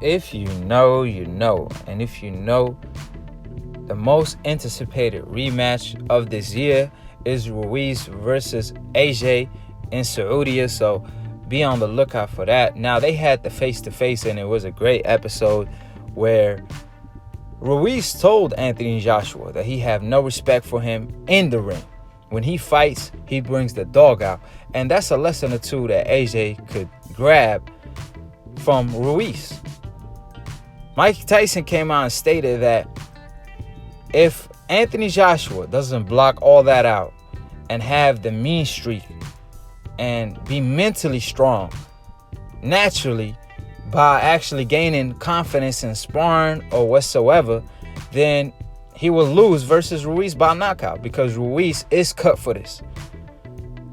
If you know, you know. And if you know, the most anticipated rematch of this year is Ruiz versus AJ in Saudi. So be on the lookout for that. Now, they had the face-to-face, and it was a great episode where Ruiz told Anthony Joshua that he have no respect for him in the ring. When he fights, he brings the dog out. And that's a lesson or two that AJ could grab from Ruiz. Mike Tyson came out and stated that if Anthony Joshua doesn't block all that out and have the mean streak and be mentally strong naturally by actually gaining confidence in sparring or whatsoever, then he will lose versus Ruiz by knockout, because Ruiz is cut for this.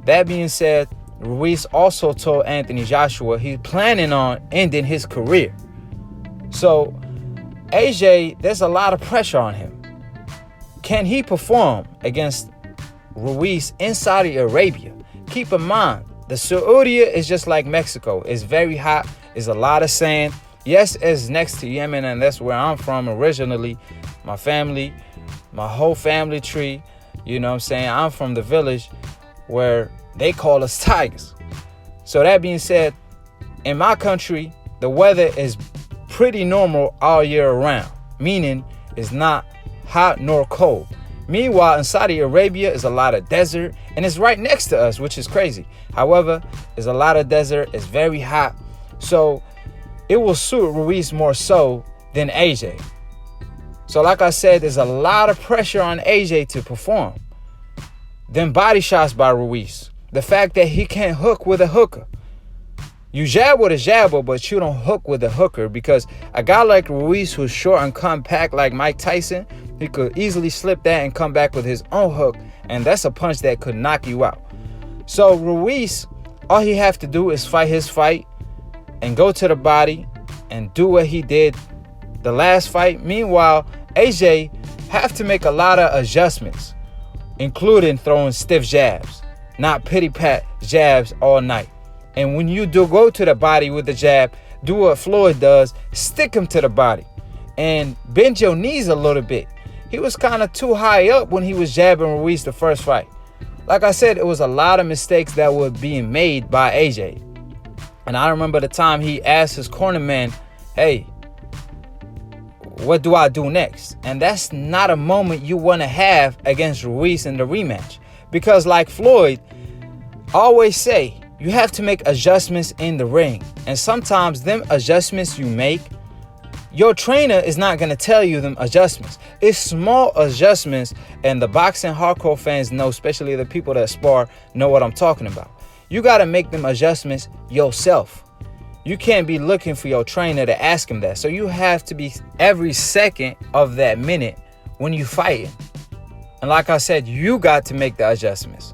That being said, Ruiz also told Anthony Joshua he's planning on ending his career. So AJ, there's a lot of pressure on him. Can he perform against Ruiz in Saudi Arabia? Keep in mind, the Saudi is just like Mexico. It's very hot. It's a lot of sand. Yes, it's next to Yemen, and that's where I'm from originally. My family, my whole family tree, you know what I'm saying? I'm from the village where they call us tigers. So that being said, in my country, the weather is pretty normal all year around, meaning it's not hot nor cold. Meanwhile, in Saudi Arabia is a lot of desert, and it's right next to us, which is crazy. However, there's a lot of desert. It's very hot. So it will suit Ruiz more so than AJ. So like I said, there's a lot of pressure on AJ to perform. Then body shots by Ruiz. The fact that he can't hook with a hooker. You jab with a jabber, but you don't hook with a hooker, because a guy like Ruiz, who's short and compact like Mike Tyson, he could easily slip that and come back with his own hook, and that's a punch that could knock you out. So Ruiz, all he have to do is fight his fight and go to the body and do what he did the last fight. Meanwhile, AJ have to make a lot of adjustments, including throwing stiff jabs, not pity-pat jabs all night. And when you do go to the body with the jab, do what Floyd does, stick him to the body and bend your knees a little bit. He was kind of too high up when he was jabbing Ruiz the first fight. Like I said, it was a lot of mistakes that were being made by AJ. And I remember the time he asked his cornerman, hey, what do I do next? And that's not a moment you want to have against Ruiz in the rematch. Because like Floyd always say, you have to make adjustments in the ring. And sometimes them adjustments you make, your trainer is not going to tell you them adjustments. It's small adjustments, and the boxing hardcore fans know, especially the people that spar, know what I'm talking about. You got to make them adjustments yourself. You can't be looking for your trainer to ask him that. So you have to be every second of that minute when you fighting. And like I said, you got to make the adjustments.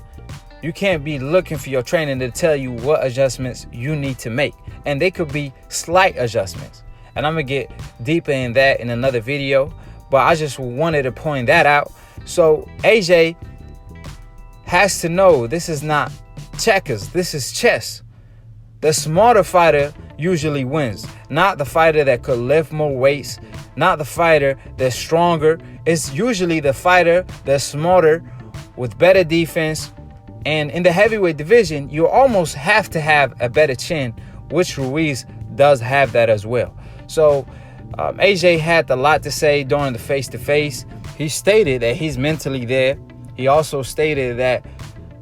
You can't be looking for your trainer to tell you what adjustments you need to make. And they could be slight adjustments. And I'm going to get deeper in that in another video. But I just wanted to point that out. So AJ has to know this is not checkers. This is chess. The smarter fighter usually wins. Not the fighter that could lift more weights. Not the fighter that's stronger. It's usually the fighter that's smarter with better defense. And in the heavyweight division, you almost have to have a better chin, which Ruiz does have that as well. So AJ had a lot to say during the face-to-face. He stated that he's mentally there. He also stated that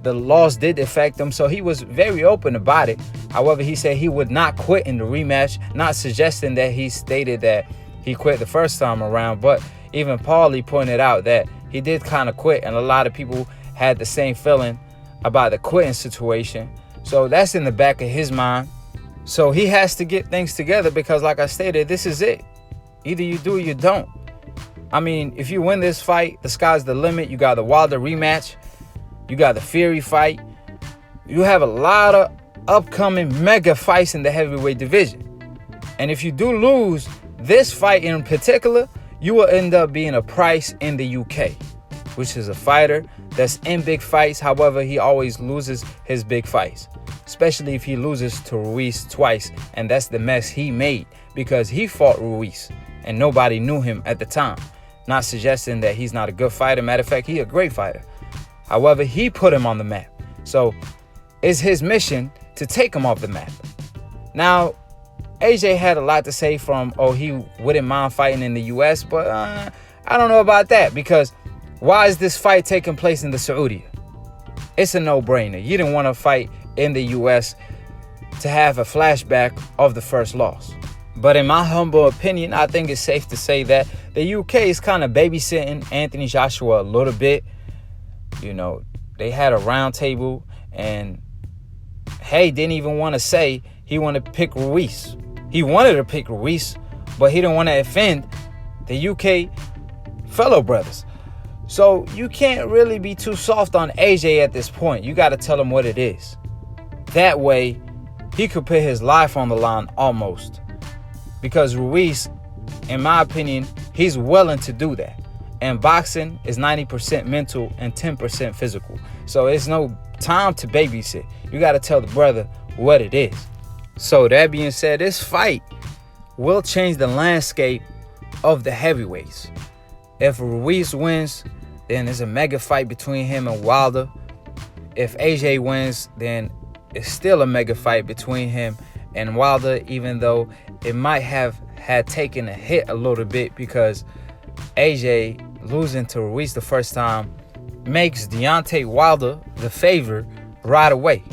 the loss did affect him, so he was very open about it. However, he said he would not quit in the rematch, not suggesting that he stated that he quit the first time around. But even Paulie pointed out that he did kind of quit, and a lot of people had the same feeling about the quitting situation. So that's in the back of his mind. So he has to get things together, because like I stated, this is it. Either you do or you don't. I mean, if you win this fight, the sky's the limit. You got the Wilder rematch. You got the Fury fight. You have a lot of upcoming mega fights in the heavyweight division. And if you do lose this fight in particular, you will end up being a price in the UK, which is a fighter that's in big fights. However, he always loses his big fights. especially if he loses to Ruiz twice, and that's the mess he made because he fought Ruiz and nobody knew him at the time. Not suggesting that he's not a good fighter. Matter of fact, he's a great fighter. However, he put him on the map. So it's his mission to take him off the map. Now, AJ had a lot to say from, he wouldn't mind fighting in the U.S., but I don't know about that because why is this fight taking place in the Saudi? It's a no-brainer. You didn't want to fight in the U.S. to have a flashback of the first loss. But in my humble opinion, I think it's safe to say that the U.K. is kind of babysitting Anthony Joshua a little bit. You know, they had a round table and Hay didn't even want to say he wanted to pick Ruiz. He wanted to pick Ruiz, but he didn't want to offend the UK fellow brothers. So you can't really be too soft on AJ at this point. You got to tell him what it is. That way, he could put his life on the line almost. Because Ruiz, in my opinion, he's willing to do that. And boxing is 90% mental and 10% physical. So it's no time to babysit. You got to tell the brother what it is. So that being said, this fight will change the landscape of the heavyweights. If Ruiz wins, then there's a mega fight between him and Wilder. If AJ wins, then it's still a mega fight between him and Wilder, even though it might have had taken a hit a little bit because AJ losing to Ruiz the first time makes Deontay Wilder the favorite right away.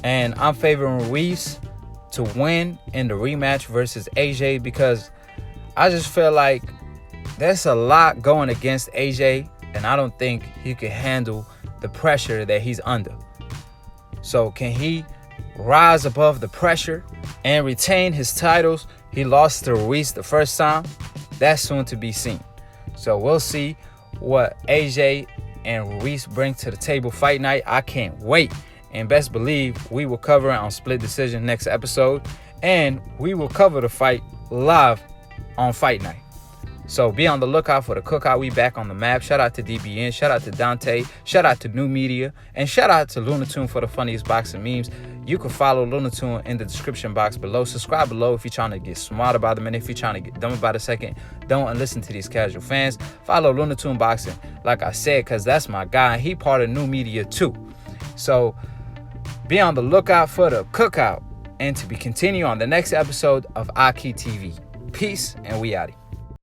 And I'm favoring Ruiz to win in the rematch versus AJ because I just feel like there's a lot going against AJ and I don't think he can handle the pressure that he's under. So can he rise above the pressure and retain his titles? He lost to Ruiz the first time. That's soon to be seen. So we'll see what AJ and Ruiz bring to the table fight night. I can't wait. And best believe we will cover it on Split Decision next episode. And we will cover the fight live on fight night. So be on the lookout for the cookout. We back on the map. Shout out to DBN. Shout out to Dante. Shout out to New Media. And shout out to Lunatune for the funniest boxing memes. You can follow Lunatune in the description box below. Subscribe below if you're trying to get smart about the minute. If you're trying to get dumb about a second, don't listen to these casual fans. Follow Lunatune Boxing, like I said, because that's my guy. He part of New Media too. So be on the lookout for the cookout and to be continue on the next episode of Aki TV. Peace, and we out.